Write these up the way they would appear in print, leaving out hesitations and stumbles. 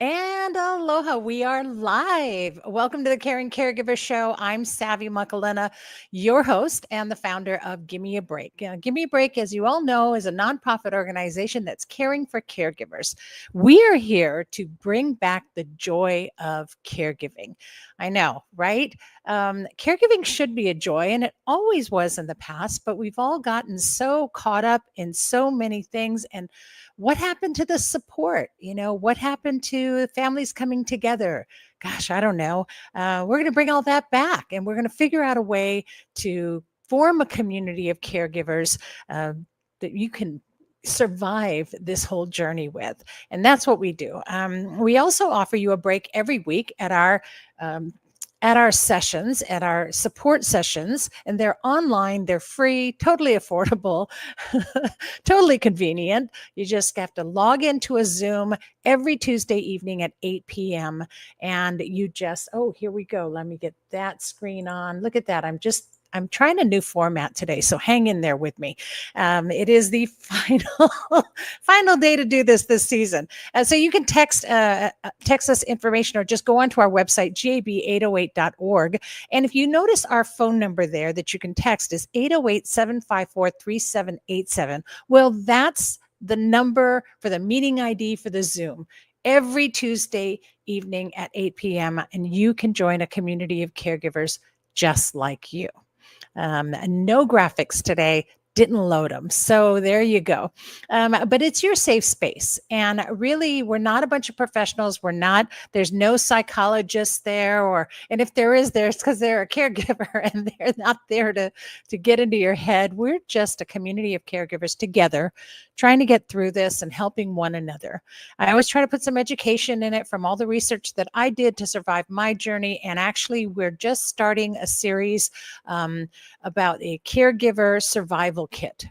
And aloha, we are live. Welcome to the Caring Caregiver Show. I'm Savvy Makalena, your host and the founder of Gimme a Break. Gimme a Break, as you all know, is a nonprofit organization that's caring for caregivers. We are here to bring back the joy of caregiving. I know, right? Caregiving should be a joy, and it always was in the past, but we've all gotten so caught up in so many things. And what happened to the support? What happened to families coming together? Gosh, I don't know. We're going to bring all that back, and we're going to figure out a way to form a community of caregivers that you can survive this whole journey with. And that's what we do. We also offer you a break every week um, at our sessions, at our support sessions, and they're online, they're free, totally affordable, totally convenient. You just have to log into a Zoom every Tuesday evening at 8 p.m. And here we go. Let me get that screen on. Look at that. I'm trying a new format today, so hang in there with me. It is the final day to do this season. So you can text us information or just go onto our website, gab808.org. And if you notice our phone number there that you can text is 808-754-3787. Well, that's the number for the meeting ID for the Zoom every Tuesday evening at 8 p.m. And you can join a community of caregivers just like you. No graphics today. Didn't load them. So there you go. But it's your safe space. And really, we're not a bunch of professionals. There's no psychologists there, and if there is, there's because they're a caregiver and they're not there to get into your head. We're just a community of caregivers together trying to get through this and helping one another. I always try to put some education in it from all the research that I did to survive my journey. And actually, we're just starting a series about a caregiver survival kit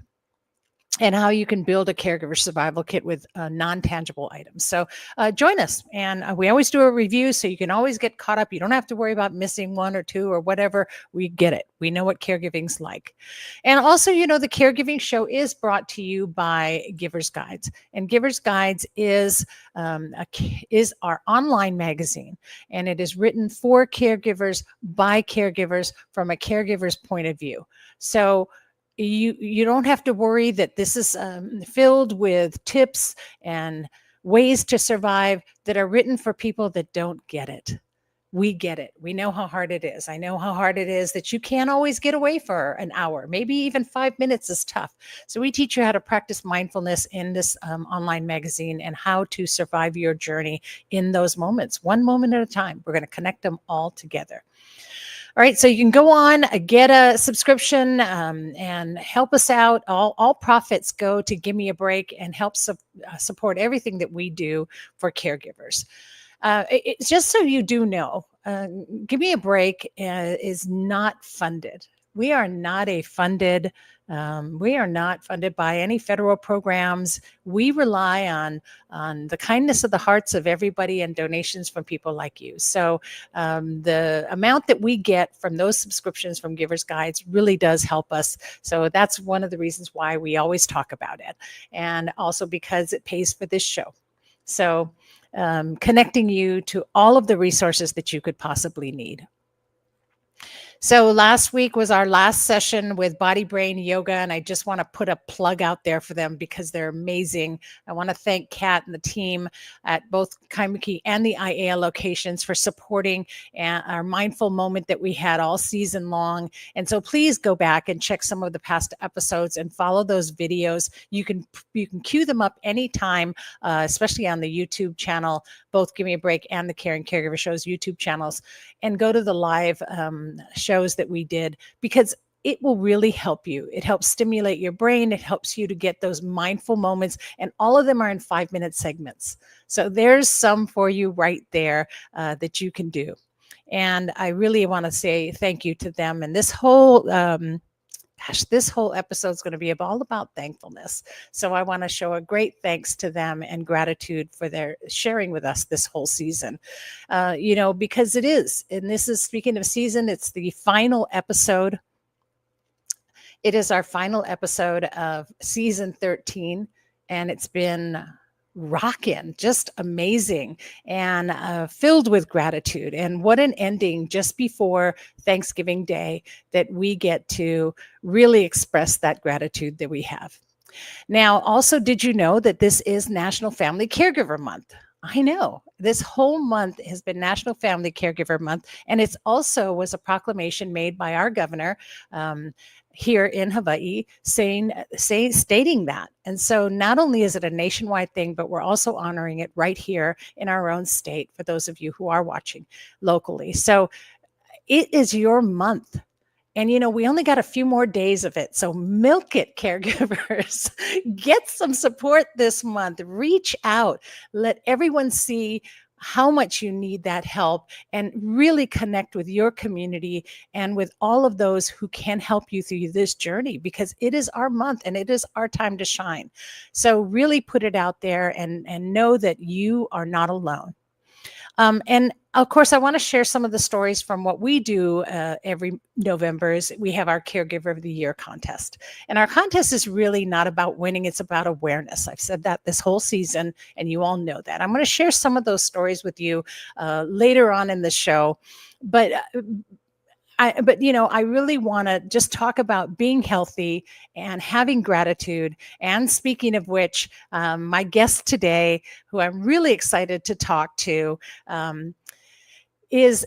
and how you can build a caregiver survival kit with non-tangible items. So join us. And we always do a review, so you can always get caught up. You don't have to worry about missing one or two or whatever. We get it. We know what caregiving's like. And also, the Caregiving Show is brought to you by Givers Guides. And Givers Guides is our online magazine. And it is written for caregivers by caregivers from a caregiver's point of view. So you don't have to worry that this is filled with tips and ways to survive that are written for people that don't get it. We get it. We know how hard it is. I know how hard it is that you can't always get away for an hour. Maybe even 5 minutes is tough. So we teach you how to practice mindfulness in this online magazine and how to survive your journey in those moments, one moment at a time. We're going to connect them all together. All right, so you can go on, get a subscription, and help us out. All profits go to Gimme a Break and help support everything that we do for caregivers. It's just so you do know, Gimme a Break is not funded. We are not funded by any federal programs. We rely on the kindness of the hearts of everybody and donations from people like you. So the amount that we get from those subscriptions from Givers Guides really does help us. So that's one of the reasons why we always talk about it. And also because it pays for this show. So connecting you to all of the resources that you could possibly need. So last week was our last session with Body Brain Yoga, and I just want to put a plug out there for them because they're amazing. I want to thank Kat and the team at both Kaimuki and the IAL locations for supporting our mindful moment that we had all season long. And so please go back and check some of the past episodes and follow those videos. You can queue them up anytime, especially on the YouTube channel, both Give Me a Break and the Caring Caregiver Show's YouTube channels, and go to the live shows that we did, because it will really help you. It helps stimulate your brain. It helps you to get those mindful moments, and all of them are in 5-minute segments. So there's some for you right there that you can do. And I really want to say thank you to them. And this whole episode is going to be all about thankfulness. So I want to show a great thanks to them and gratitude for their sharing with us this whole season. Because it is, and this is, speaking of season, it's the final episode. It is our final episode of season 13, and it's been rockin', just amazing, and filled with gratitude. And what an ending just before Thanksgiving Day, that we get to really express that gratitude that we have. Now, also, did you know that this is National Family Caregiver Month? I know this whole month has been National Family Caregiver Month, and it's also was a proclamation made by our governor um, here in Hawaii, stating that. And so, not only is it a nationwide thing, but we're also honoring it right here in our own state. For those of you who are watching locally, so it is your month. And we only got a few more days of it. So milk it, caregivers. Get some support this month. Reach out. Let everyone see how much you need that help, and really connect with your community and with all of those who can help you through this journey, because it is our month and it is our time to shine. So really put it out there, and know that you are not alone. And of course, I want to share some of the stories from what we do every November. Is we have our Caregiver of the Year contest, and our contest is really not about winning; it's about awareness. I've said that this whole season, and you all know that. I'm going to share some of those stories with you later on in the show, but. I really want to just talk about being healthy and having gratitude. And speaking of which, my guest today, who I'm really excited to talk to, um, is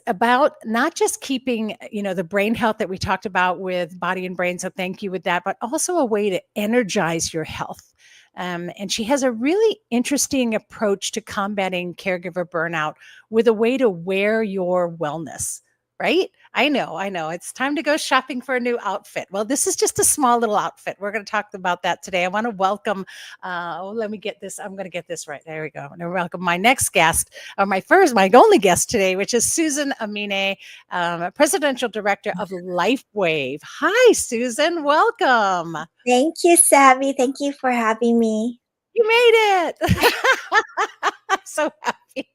about not just keeping the brain health that we talked about with Body and Brain, so thank you with that, but also a way to energize your health. And she has a really interesting approach to combating caregiver burnout with a way to wear your wellness. Right? I know. It's time to go shopping for a new outfit. Well, this is just a small little outfit. We're going to talk about that today. I want to welcome, let me get this. I'm going to get this right. There we go. And I welcome my next guest, or my only guest today, which is Susan Amine, Presidential Director of LifeWave. Hi, Susan. Welcome. Thank you, Savvy. Thank you for having me. You made it. I'm so happy.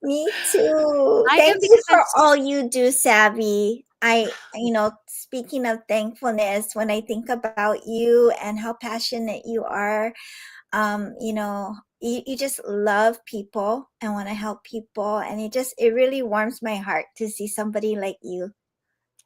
Me too. I am, Thank you because for all you do, Savvy. Speaking of thankfulness, when I think about you and how passionate you are, you just love people and want to help people. And it really warms my heart to see somebody like you.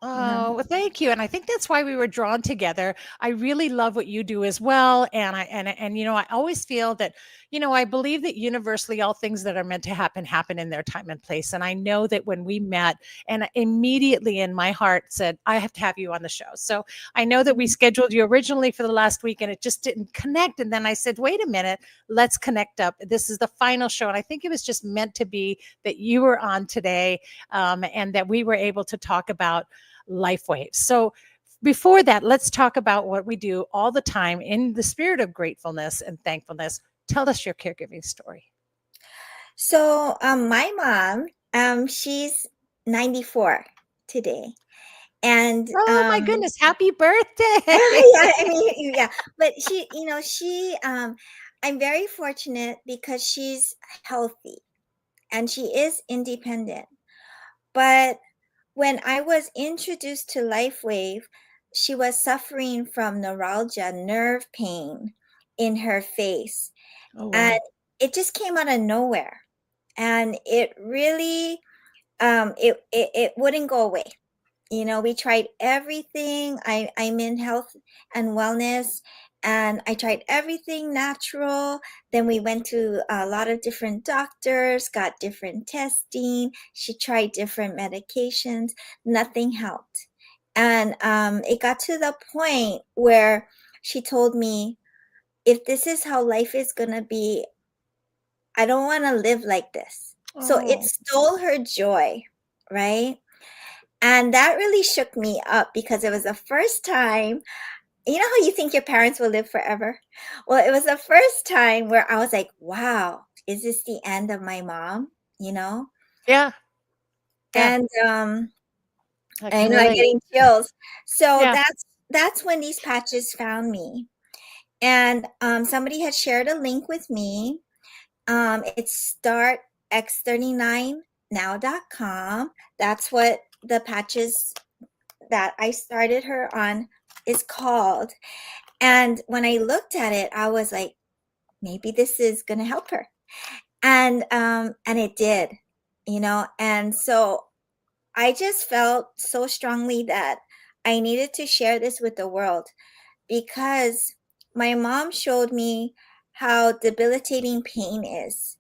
Oh, well, thank you. And I think that's why we were drawn together. I really love what you do as well. And I always feel that, I believe that universally all things that are meant to happen in their time and place. And I know that when we met, and immediately in my heart said, I have to have you on the show. So I know that we scheduled you originally for the last week and it just didn't connect. And then I said, wait a minute, let's connect up. This is the final show. And I think it was just meant to be that you were on today, and that we were able to talk about LifeWave. So before that, let's talk about what we do all the time in the spirit of gratefulness and thankfulness. Tell us your caregiving story. So, my mom, she's 94 today. And Oh my goodness, happy birthday. yeah, I mean, yeah, but I'm very fortunate because she's healthy and she is independent. But when I was introduced to LifeWave, she was suffering from neuralgia, nerve pain in her face. Oh And wow. it just came out of nowhere. And it really, it wouldn't go away. We tried everything. I'm in health and wellness, and I tried everything natural. Then we went to a lot of different doctors, got different testing. She tried different medications. Nothing helped. And it got to the point where she told me, if this is how life is going to be, I don't want to live like this. So it Oh. stole her joy, right? And that really shook me up because it was the first time, how you think your parents will live forever? Well, it was the first time where I was like, wow, is this the end of my mom? You know? Yeah. Yeah. And I I can know I'm relate. getting chills. So Yeah. that's when these patches found me. And somebody had shared a link with me. It's startx39now.com. That's what the patches that I started her on is called. And when I looked at it, I was like, maybe this is going to help her. And it did, and so I just felt so strongly that I needed to share this with the world, because my mom showed me how debilitating pain is,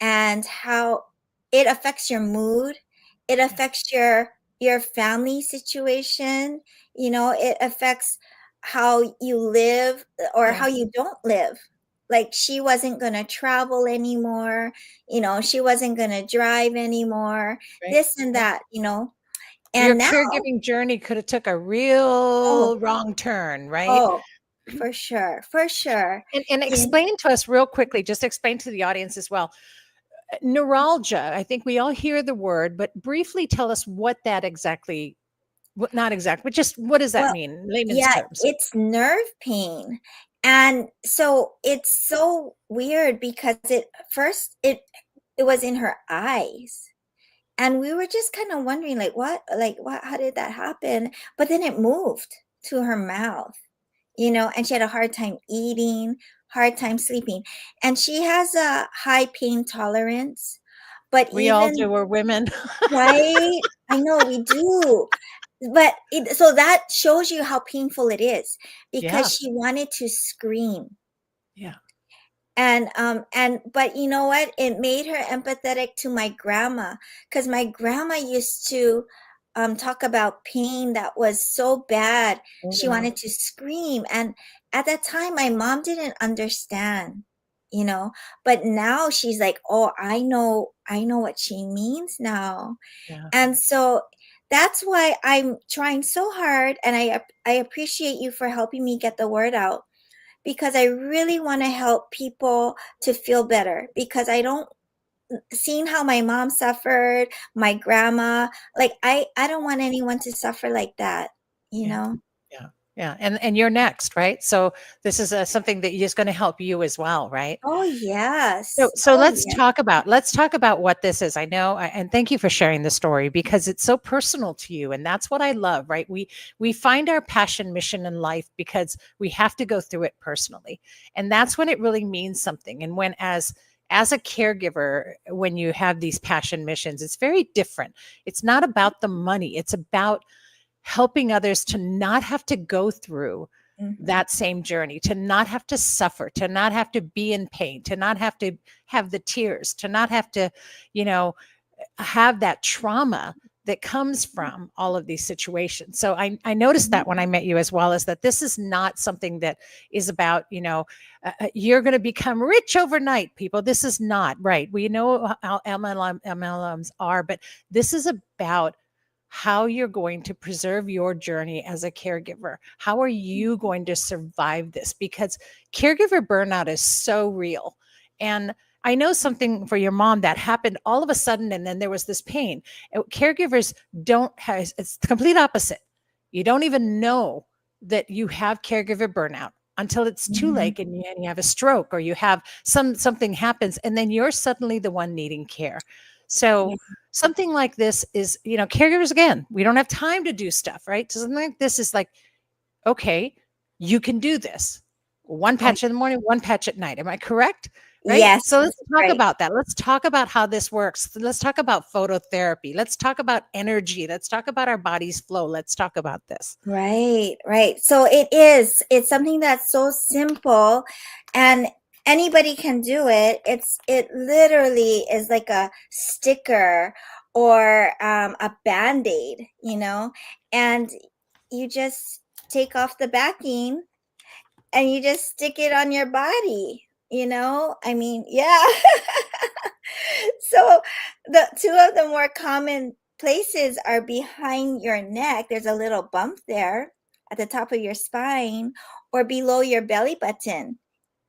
and how it affects your mood, it Yeah. affects your family situation, it affects how you live or how Yes. you don't live. Like, she wasn't going to travel anymore, she wasn't going to drive anymore, Right. this and Yeah. that, Your and now, caregiving journey could have took a oh, real wrong turn, right? oh, for sure, for sure. And explain to us real quickly, just explain to the audience as well. Neuralgia, I think we all hear the word, but briefly tell us what that exactly, what, not exact, but just what does that Well, mean in layman's yeah, terms? it's nerve pain. And so it's so weird, because it was in her eyes. And we were just kind of wondering, like what, how did that happen? But then it moved to her mouth, and she had a hard time eating, hard time sleeping. And she has a high pain tolerance, but We all even do, we're women. right, I know we do. But so that shows you how painful it is, because Yeah. she wanted to scream. Yeah. And but you know what? It made her empathetic to my grandma, because my grandma used to talk about pain that was so bad. Oh, She wow. wanted to scream. And at that time, my mom didn't understand, but now she's like, oh, I know what she means now. Yeah. And so that's why I'm trying so hard, and I appreciate you for helping me get the word out, because I really want to help people to feel better, because I don't seeing how my mom suffered, my grandma, like I don't want anyone to suffer like that, you Yeah. know. Yeah. Yeah. And you're next, right? So this is something that is going to help you as well, right? Oh So yes. so Oh let's yeah. talk about what this is. I know, and thank you for sharing the story because it's so personal to you, and that's what I love. Right? We find our passion mission in life because we have to go through it personally, and that's when it really means something. And when as a caregiver, when you have these passion missions, it's very different. It's not about the money. It's about helping others to not have to go through Mhm. that same journey, to not have to suffer, to not have to be in pain, to not have to have the tears, to not have to, you know, have that trauma that comes from all of these situations. So I noticed that when I met you as well, is that this is not something that is about, you're going to become rich overnight, people. This is not right. We know how MLMs are, but this is about how you're going to preserve your journey as a caregiver. How are you going to survive this? Because caregiver burnout is so real. And I know something for your mom that happened all of a sudden, and then there was this pain. Caregivers don't have, it's the complete opposite. You don't even know that you have caregiver burnout until it's too Mhm. late, and you have a stroke or you have something happens, and then you're suddenly the one needing care. So Yeah. something like this is, caregivers, again, we don't have time to do stuff, right? So something like this is like, okay, you can do this. One Oh, patch in the morning, one patch at night. Am I correct? Right? yes, So let's talk right. about that. Let's talk about how this works. Let's talk about phototherapy. Let's talk about energy. Let's talk about our body's flow. Let's talk about this. Right, right. So it's something that's so simple, and anybody can do it. It literally is like a sticker or a band-aid, and you just take off the backing and you just stick it on your body, I mean, yeah. So the two of the more common places are behind your neck. There's a little bump there at the top of your spine, or below your belly button.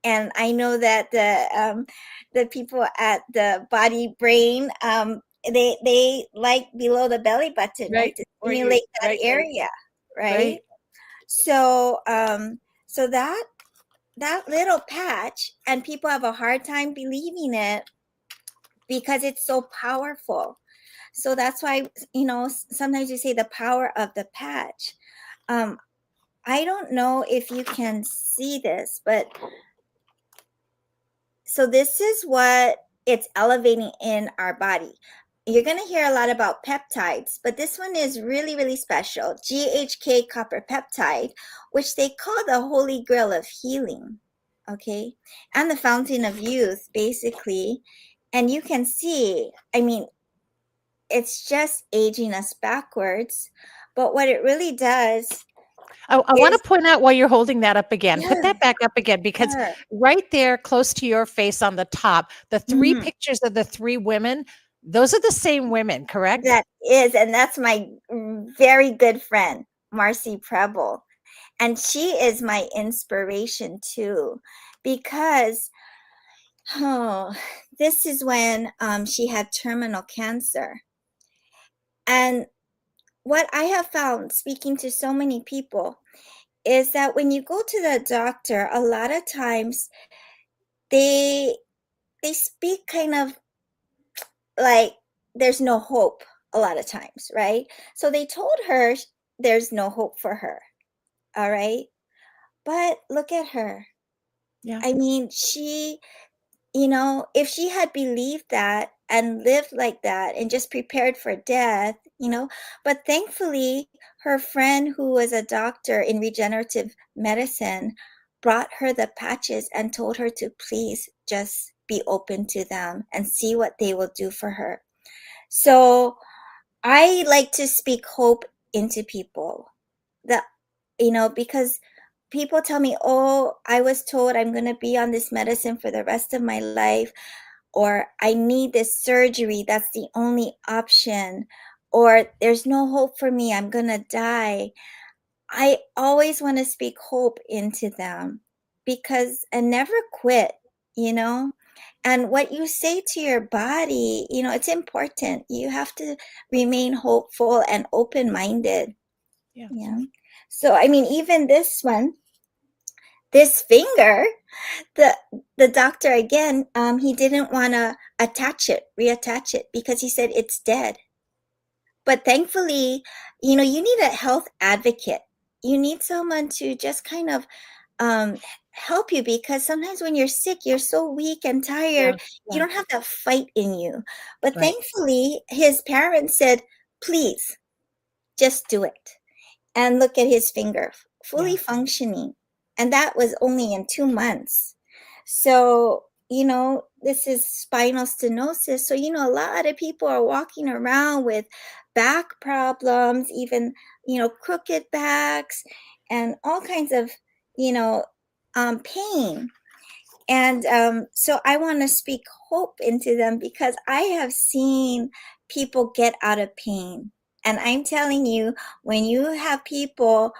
And I know that the people at the Body Brain, they like below the belly button, right, Right. to Where you, stimulate that right, area, right? right. So that little patch, and people have a hard time believing it because it's so powerful. So that's why, sometimes you say the power of the patch. I don't know if you can see this, but So this is what it's elevating in our body. You're going to hear a lot about peptides, but this one is really, really special. GHK copper peptide, which they call the holy grail of healing. Okay. And the fountain of youth, basically. And you can see, I mean, it's just aging us backwards. But what it really does I want is, to point out while you're holding that up again, put yeah, that back up again, because sure. right there, close to your face on the top, the three Mhm. pictures of the three women, those are the same women, correct? That is, and that's my very good friend, Marcy Preble. And she is my inspiration too, because oh, this is when she had terminal cancer. And what I have found speaking to so many people is that when you go to the doctor, a lot of times they they speak kind of like there's no hope a lot of times, right? So they told her there's no hope for her. All right. But look at her. Yeah. I mean, if she had believed that and lived like that and just prepared for death, but thankfully, her friend who was a doctor in regenerative medicine brought her the patches and told her to please just be open to them and see what they will do for her. So I like to speak hope into people that, because people tell me, oh, I was told I'm going to be on this medicine for the rest of my life, or I need this surgery. That's the only option, or there's no hope for me. I'm going to die. I always want to speak hope into them and never quit, you know? And what you say to your body, it's important. You have to remain hopeful and open minded. Yeah. Yeah. So, I mean, even this one, this finger, the the doctor again, he didn't want to reattach it because he said it's dead. But thankfully, you need a health advocate. You need someone to just kind of um, help you, because sometimes when you're sick, you're so weak and Yeah. tired, you Yeah. don't have that fight in you. But Right. thankfully, his parents said, please just do it. And look at his finger, fully Yeah. functioning. And that was only in 2 months. So, this is spinal stenosis. So, a lot of people are walking around with back problems, even, crooked backs and all kinds of, you know, pain. And so I want to speak hope into them because I have seen people get out of pain. And I'm telling you, when you have people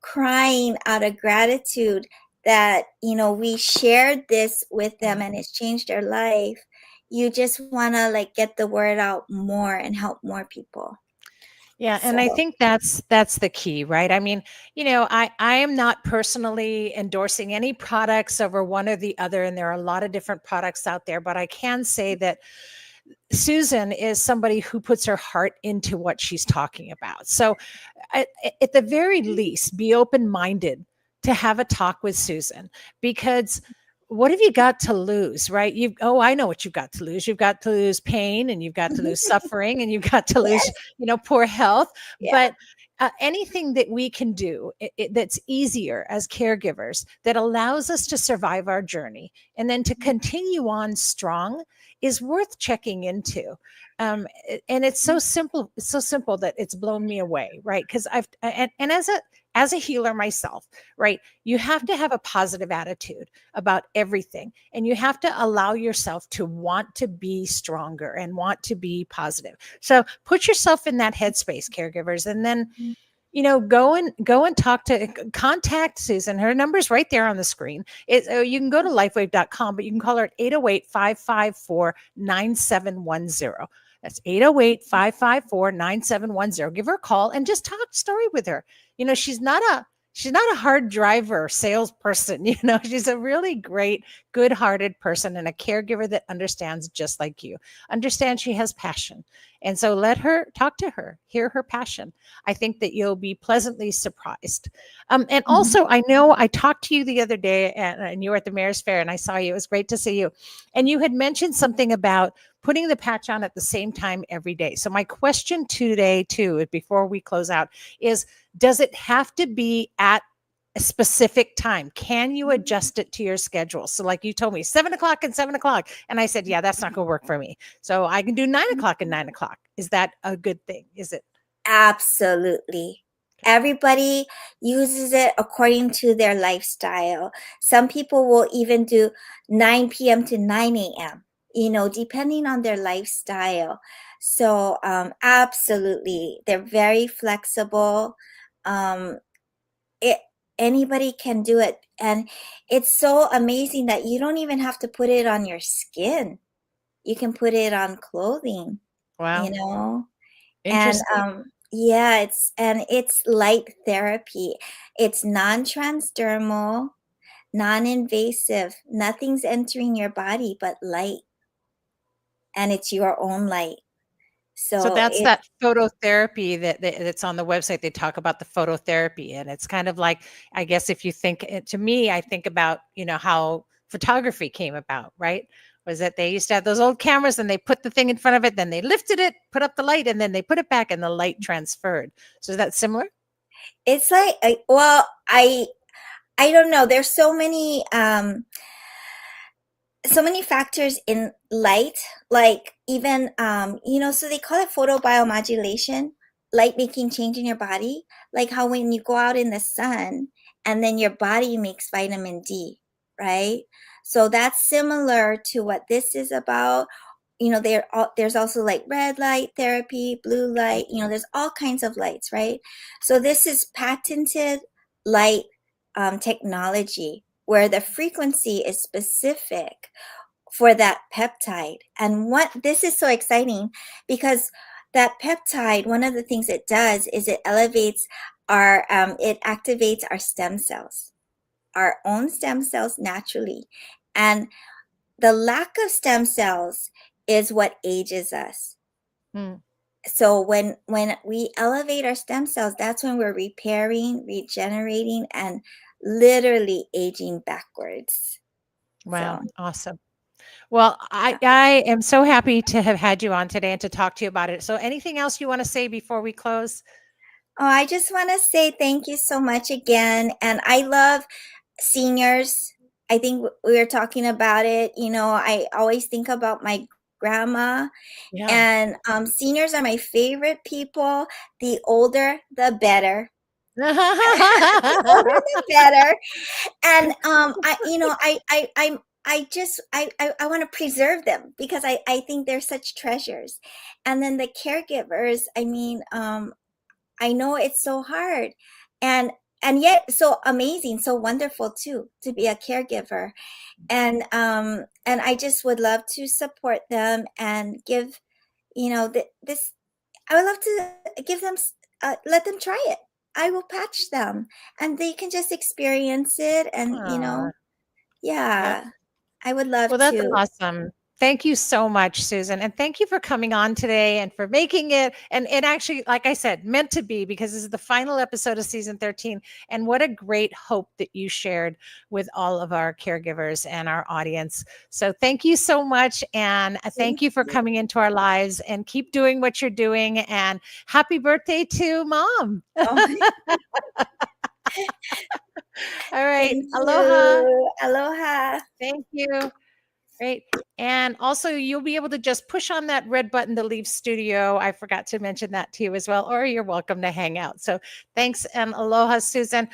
crying out of gratitude that, we shared this with Yeah. them and it's changed their life, you just want to like get the word out more and help more people. Yeah, So, and I think that's the key, right? I mean, I am not personally endorsing any products over one or the other, and there are a lot of different products out there, but I can say that Susan is somebody who puts her heart into what she's talking about. So, at the very least, be open minded to have a talk with Susan, because what have you got to lose, right? I know what you've got to lose. You've got to lose pain, and you've got to lose suffering, and you've got to lose, yes, poor health. yeah. But anything that we can do that's easier as caregivers, that allows us to survive our journey and then to continue on strong, is worth checking into. And it's so simple. It's so simple that it's blown me away, right? Because and as a healer myself, right? You have to have a positive attitude about everything, and you have to allow yourself to want to be stronger and want to be positive. So put yourself in that headspace, caregivers, and then go and contact Susan. Her number's right there on the screen. You can go to lifewave.com, but you can call her at 808-554-9710. That's 808-554-9710. Give her a call and just talk story with her. She's not she's not a hard driver salesperson. She's a really great, good-hearted person and a caregiver that understands just like you. Understand she has passion. And so let her talk to her, hear her passion. I think that you'll be pleasantly surprised. And Mhm. also, I know I talked to you the other day and you were at the Mayor's Fair and I saw you. It was great to see you. And you had mentioned something about putting the patch on at the same time every day. So my question today, too, before we close out, is does it have to be at a specific time? Can you adjust it to your schedule? So, like you told me, 7 o'clock and 7 o'clock. And I said, yeah, that's not going to work for me. So I can do 9 o'clock and 9 o'clock. Is that a good thing? Is it? Absolutely. Everybody uses it according to their lifestyle. Some people will even do 9 p.m. to 9 a.m., depending on their lifestyle. So, absolutely, they're very flexible. Um, it Anybody can do it, and it's so amazing that you don't even have to put it on your skin. You can put it on clothing, you Wow. know? And, Interesting. yeah, it's light therapy. It's non-transdermal, non-invasive. Nothing's entering your body but light, and it's your own light. So So that's it that phototherapy that's on the website. They talk about the phototherapy, and it's kind of like, I guess if you think to me, I think about how photography came about, right? Was that they used to have those old cameras and they put the thing in front of it, then they lifted it, put up the light, and then they put it back, and the light transferred. So is that similar? it's like, well, I don't know. There's so many factors in light, like even so they call it photobiomodulation, light making change in your body, like how when you go out in the sun and then your body makes vitamin D, right? So that's similar to what this is about. There's also like red light therapy, blue light, there's all kinds of lights, right? So this is patented light technology where the frequency is specific for that peptide. And what this is so exciting because that peptide, one of the things it does is it activates our stem cells, our own stem cells naturally. And the lack of stem cells is what ages us. Hmm. So when we elevate our stem cells, that's when we're repairing, regenerating, and literally aging backwards. Wow, So awesome. Well, yeah. I am so happy to have had you on today and to talk to you about it. So anything else you want to say before we close? Oh, I just want to say thank you so much again. And I love seniors. I think we were talking about it. I always think about my grandma, Yeah. and seniors are my favorite people. The older, the better. The older, the better. And I want to preserve them because I think they're such treasures. And then the caregivers, I mean, I know it's so hard, and yet so amazing, so wonderful too to be a caregiver. And I just would love to support them and give, this. I would love to give them, let them try it. I will patch them, and they can just experience it. And Aw, yep. yeah, I would love Well, that's to. awesome. Thank you so much, Susan. And thank you for coming on today and for making it. And it actually, like I said, meant to be because this is the final episode of season 13. And what a great hope that you shared with all of our caregivers and our audience. So thank you so much. And Thank thank you for you. coming into our lives and keep doing what you're doing. And happy birthday to mom. Oh, All right. thank Aloha. you. Aloha. Thank you. Great. And also, you'll be able to just push on that red button to leave studio. I forgot to mention that to you as well, or you're welcome to hang out. So thanks and aloha, Susan.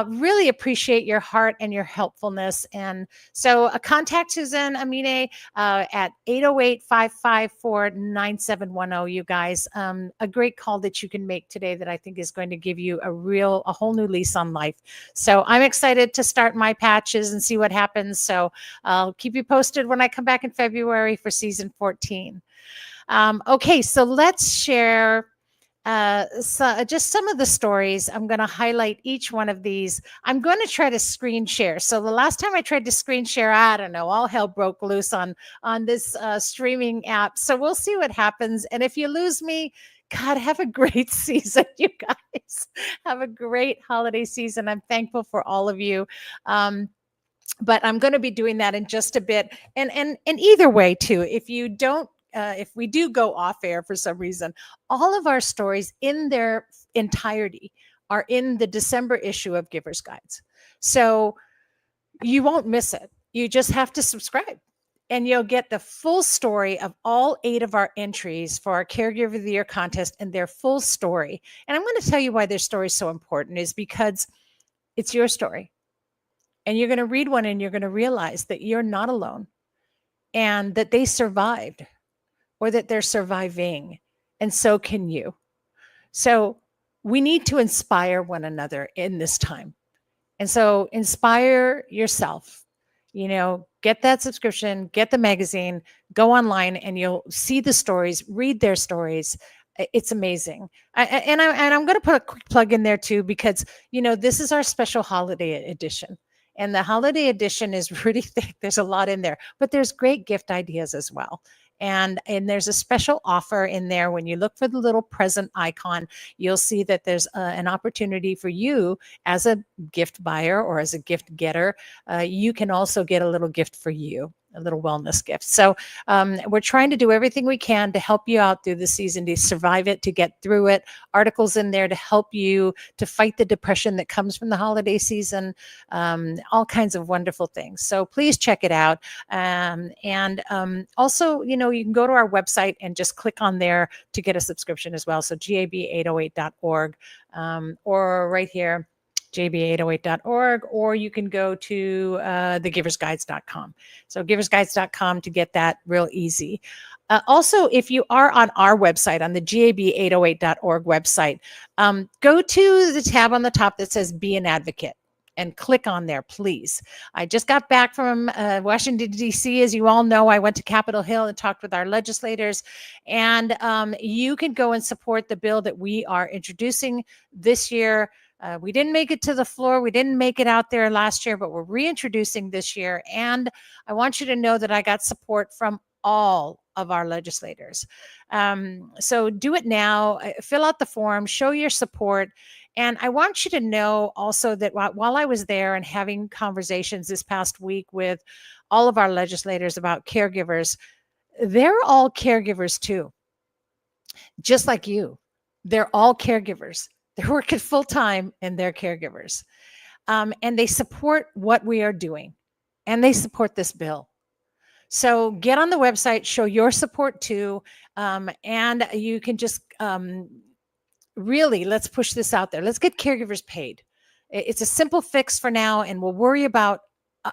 Really appreciate your heart and your helpfulness. And so contact Susan Amine at 808-554-9710, you guys. A great call that you can make today that I think is going to give you a whole new lease on life. So I'm excited to start my patches and see what happens. So I'll keep you posted when I come back in February for season 14. Okay, so let's share So just some of the stories. I'm going to highlight each one of these. I'm going to try to screen share. So the last time I tried to screen share, I don't know, all hell broke loose on this streaming app. So we'll see what happens. And if you lose me, God, have a great season, you guys. Have a great holiday season. I'm thankful for all of you. But I'm going to be doing that in just a bit. And either way, too, if you don't, if we do go off air for some reason, all of our stories in their entirety are in the December issue of Givers Guides. So you won't miss it. You just have to subscribe. And you'll get the full story of all 8 of our entries for our Caregiver of the Year contest and their full story. And I'm going to tell you why their story is so important is because it's your story. And you're going to read one and you're going to realize that you're not alone and that they survived or that they're surviving. And so can you. So we need to inspire one another in this time. And so inspire yourself, get that subscription, get the magazine, go online and you'll see the stories, read their stories. It's amazing. And I'm going to put a quick plug in there too, because, this is our special holiday edition. And the holiday edition is really thick. There's a lot in there, but there's great gift ideas as well. And there's a special offer in there. When you look for the little present icon, you'll see that there's an opportunity for you as a gift buyer or as a gift getter. You can also get a little gift for you, a little wellness gift. So we're trying to do everything we can to help you out through the season, to survive it, to get through it. Articles in there to help you to fight the depression that comes from the holiday season, all kinds of wonderful things. So please check it out. Also, you can go to our website and just click on there to get a subscription as well. So gab808.org or right here, jb808.org, or you can go to thegiversguides.com. So giversguides.com to get that real easy. Also, if you are on our website, on the gab808.org website, go to the tab on the top that says Be an Advocate and click on there, please. I just got back from Washington, D.C. As you all know, I went to Capitol Hill and talked with our legislators. And you can go and support the bill that we are introducing this year. We didn't make it to the floor. We didn't make it out there last year, but we're reintroducing this year. And I want you to know that I got support from all of our legislators. So do it now. Fill out the form, show your support. And I want you to know also that while I was there and having conversations this past week with all of our legislators about caregivers, they're all caregivers too, just like you. They're all caregivers. They're working full time and they're caregivers. And they support what we are doing and they support this bill. So get on the website, show your support too. And you can just really, let's push this out there. Let's get caregivers paid. It's a simple fix for now, and we'll worry about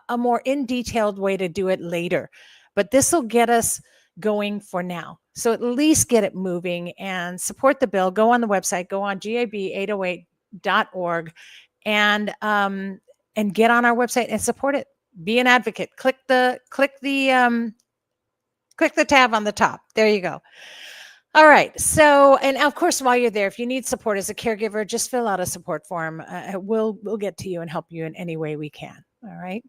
a more in-detailed way to do it later. But this will get us going for now. So at least get it moving and support the bill. Go on the website, go on gab808.org and get on our website and support it. Be an advocate. Click the tab on the top. There you go. All right. So, and of course, while you're there, if you need support as a caregiver, just fill out a support form. We'll get to you and help you in any way we can. All right.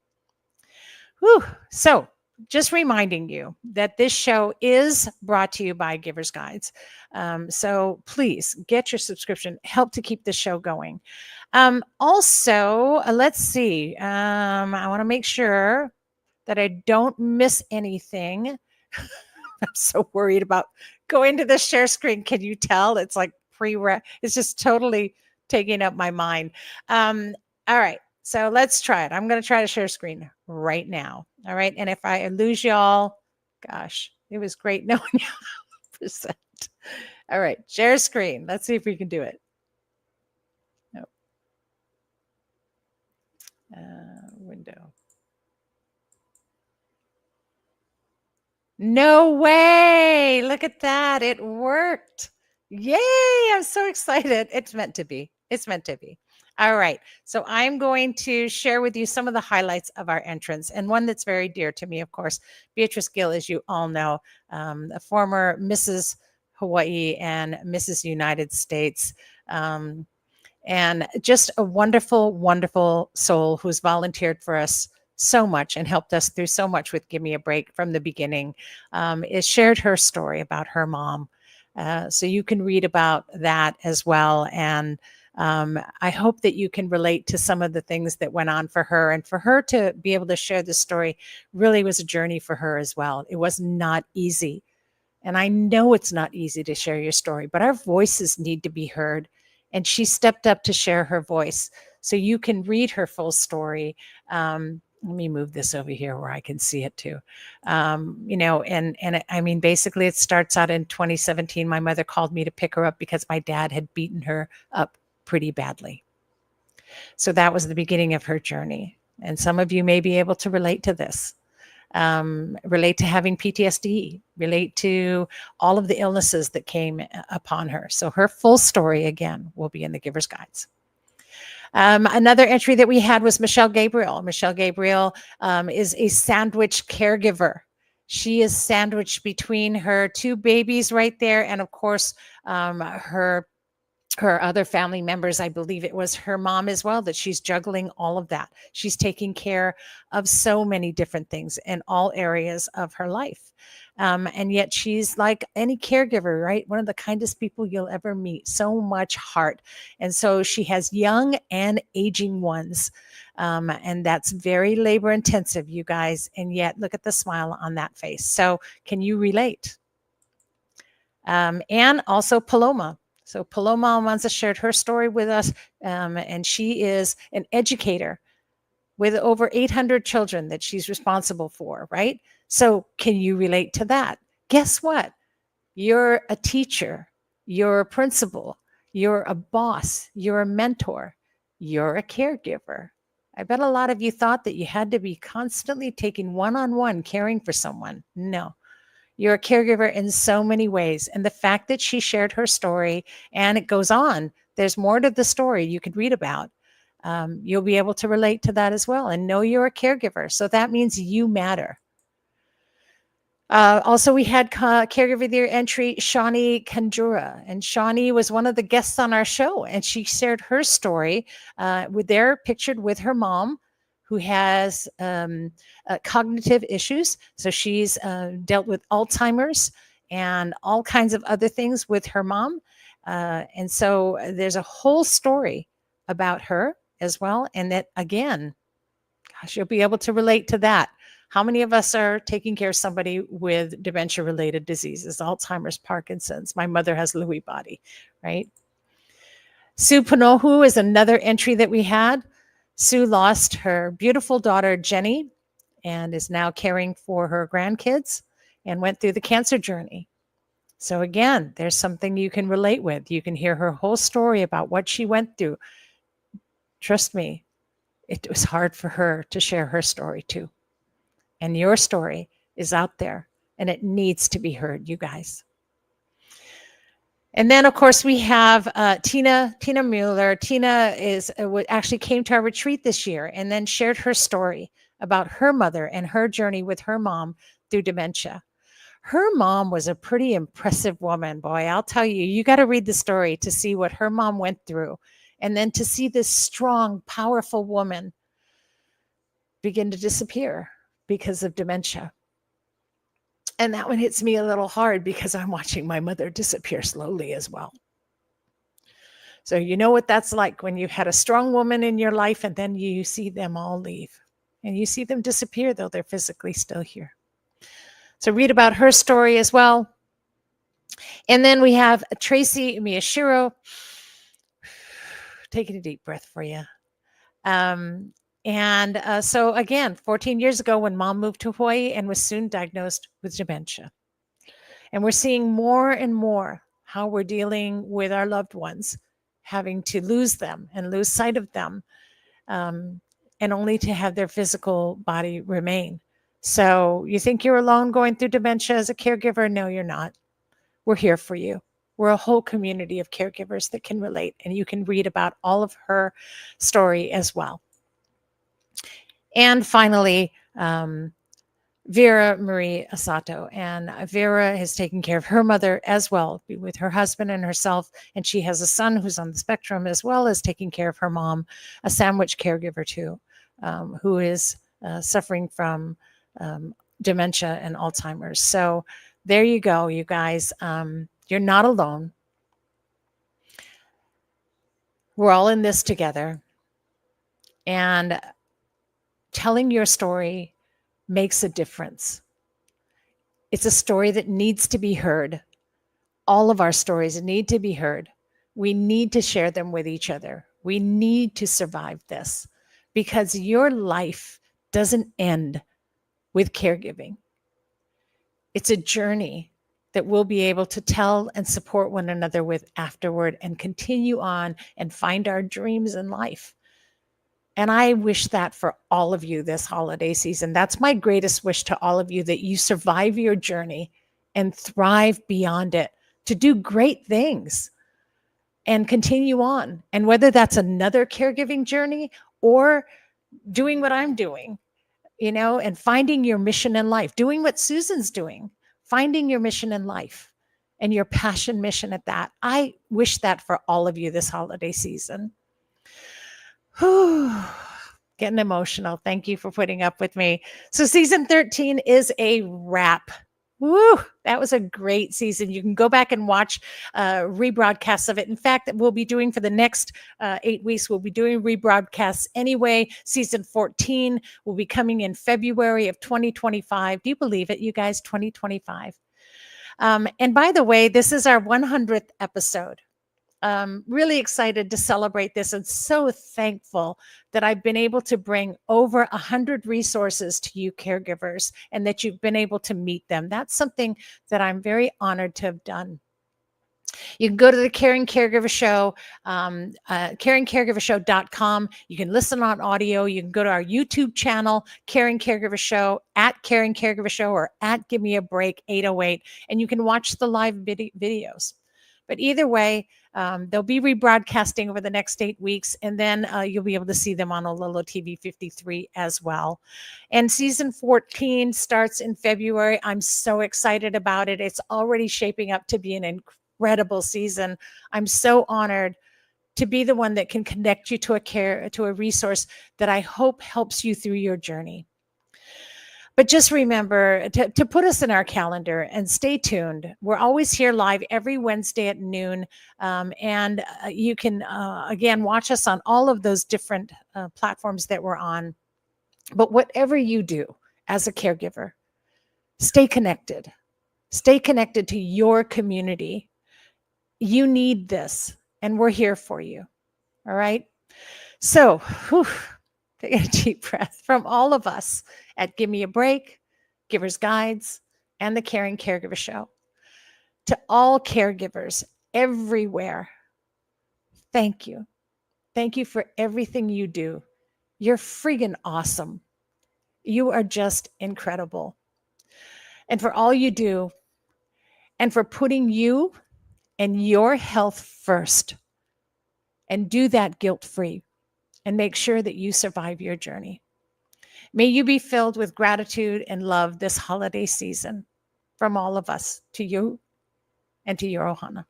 Whew. So, just reminding you that this show is brought to you by Givers Guides. So please get your subscription, help to keep the show going. Also, let's see. I want to make sure that I don't miss anything. I'm so worried about going to the share screen. Can you tell? It's like it's just totally taking up my mind. All right. So let's try it. I'm going to try to share screen right now. All right. And if I lose y'all, gosh, it was great knowing you. All right. Share screen. Let's see if we can do it. Nope. Window. No way. Look at that. It worked. Yay. I'm so excited. It's meant to be. It's meant to be. All right. So I'm going to share with you some of the highlights of our entrance, and one that's very dear to me, of course, Beatrice Gill, as you all know, a former Mrs. Hawaii and Mrs. United States. Um, and just a wonderful, wonderful soul who's volunteered for us so much and helped us through so much with Give Me a Break from the beginning, is shared her story about her mom. So you can read about that as well. And I hope that you can relate to some of the things that went on for her. And for her to be able to share this story really was a journey for her as well. It was not easy. And I know it's not easy to share your story, but our voices need to be heard. And she stepped up to share her voice. So you can read her full story. Let me move this over here where I can see it too. I mean, basically, it starts out in 2017. My mother called me to pick her up because my dad had beaten her up pretty badly. So that was the beginning of her journey. And some of you may be able to relate to this. Relate to having PTSD, relate to all of the illnesses that came upon her. So her full story, again, will be in the Giver's Guides. Another entry that we had was Michelle Gabriel. Michelle Gabriel is a sandwich caregiver. She is sandwiched between her two babies right there, and of course, her other family members. I believe it was her mom as well, that she's juggling all of that. She's taking care of so many different things in all areas of her life. And yet she's like any caregiver, right? One of the kindest people you'll ever meet, so much heart. And so she has young and aging ones. And that's very labor intensive, you guys. And yet look at the smile on that face. So can you relate? And also Paloma. So Paloma Almanza shared her story with us, and she is an educator with over 800 children that she's responsible for, right? So can you relate to that? Guess what? You're a teacher, you're a principal, you're a boss, you're a mentor, you're a caregiver. I bet a lot of you thought that you had to be constantly taking one-on-one caring for someone. No. You're a caregiver in so many ways. And the fact that she shared her story, and it goes on, there's more to the story you could read about. You'll be able to relate to that as well and know you're a caregiver. So that means you matter. Also, we had caregiver of the year entry, Shawnee Kanjura. And Shawnee was one of the guests on our show. And she shared her story pictured with her mom, who has cognitive issues. So she's dealt with Alzheimer's and all kinds of other things with her mom. And so there's a whole story about her as well. And that, again, gosh, you'll be able to relate to that. How many of us are taking care of somebody with dementia-related diseases, Alzheimer's, Parkinson's? My mother has Lewy body, right? Sue Panohu is another entry that we had. Sue lost her beautiful daughter, Jenny, and is now caring for her grandkids and went through the cancer journey. So again, there's something you can relate with. You can hear her whole story about what she went through. Trust me, it was hard for her to share her story too. And your story is out there and it needs to be heard, you guys. And then, of course, we have Tina Mueller. Tina actually came to our retreat this year and then shared her story about her mother and her journey with her mom through dementia. Her mom was a pretty impressive woman, boy. I'll tell you, you got to read the story to see what her mom went through. And then to see this strong, powerful woman begin to disappear because of dementia. And that one hits me a little hard because I'm watching my mother disappear slowly as well. So you know what that's like when you've had a strong woman in your life and then you see them all leave. And you see them disappear, though they're physically still here. So read about her story as well. And then we have Tracy Miyashiro. Taking a deep breath for you. So again, 14 years ago when mom moved to Hawaii and was soon diagnosed with dementia. And we're seeing more and more how we're dealing with our loved ones, having to lose them and lose sight of them, and only to have their physical body remain. So you think you're alone going through dementia as a caregiver? No, you're not. We're here for you. We're a whole community of caregivers that can relate, and you can read about all of her story as well. And finally, Vera Marie Asato. And Vera has taken care of her mother as well, with her husband and herself. And she has a son who's on the spectrum, as well as taking care of her mom, a sandwich caregiver too, who is suffering from dementia and Alzheimer's. So there you go, you guys. You're not alone. We're all in this together. And telling your story makes a difference. It's a story that needs to be heard. All of our stories need to be heard. We need to share them with each other. We need to survive this, because your life doesn't end with caregiving. It's a journey that we'll be able to tell and support one another with afterward, and continue on and find our dreams in life. And I wish that for all of you this holiday season. That's my greatest wish to all of you, that you survive your journey and thrive beyond it to do great things and continue on. And whether that's another caregiving journey or doing what I'm doing, and finding your mission in life, doing what Susan's doing, finding your mission in life and your passion mission at that. I wish that for all of you this holiday season. Getting emotional. Thank you for putting up with me. So season 13 is a wrap. Woo, that was a great season. You can go back and watch rebroadcasts of it. In fact, we'll be doing for the next 8 weeks, we'll be doing rebroadcasts anyway. Season 14 will be coming in February of 2025. Do you believe it, you guys? 2025. And by the way, this is our 100th episode. Really excited to celebrate this, and so thankful that I've been able to bring over 100 resources to you caregivers, and that you've been able to meet them. That's something that I'm very honored to have done. You can go to the Caring Caregiver Show, caringcaregivershow.com. You can listen on audio. You can go to our YouTube channel, Caring Caregiver Show, at Caring Caregiver Show, or at Give Me a Break 808, and you can watch the live videos. But either way, they'll be rebroadcasting over the next 8 weeks, and then you'll be able to see them on Ololo TV 53 as well. And season 14 starts in February. I'm so excited about it. It's already shaping up to be an incredible season. I'm so honored to be the one that can connect you to a resource that I hope helps you through your journey. But just remember to put us in our calendar and stay tuned. We're always here live every Wednesday at noon. And you can, again, watch us on all of those different platforms that we're on. But whatever you do as a caregiver, stay connected. Stay connected to your community. You need this, and we're here for you. All right? So, take a deep breath from all of us at Give Me a Break, Giver's Guides, and the Caring Caregiver Show. To all caregivers everywhere, thank you. Thank you for everything you do. You're friggin' awesome. You are just incredible. And for all you do, and for putting you and your health first, and do that guilt-free, and make sure that you survive your journey. May you be filled with gratitude and love this holiday season, from all of us to you and to your ohana.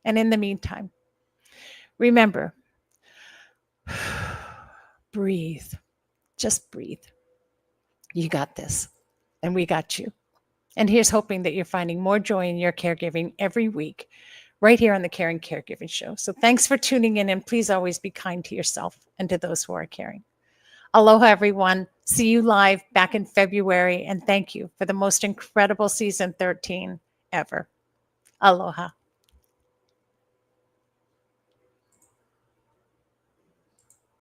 And in the meantime, remember, breathe. Just breathe. You got this, and we got you. And here's hoping that you're finding more joy in your caregiving every week, right here on the Caring Caregiving Show. So thanks for tuning in, and please always be kind to yourself and to those who are caring. Aloha, everyone. See you live back in February, and thank you for the most incredible season 13 ever. Aloha.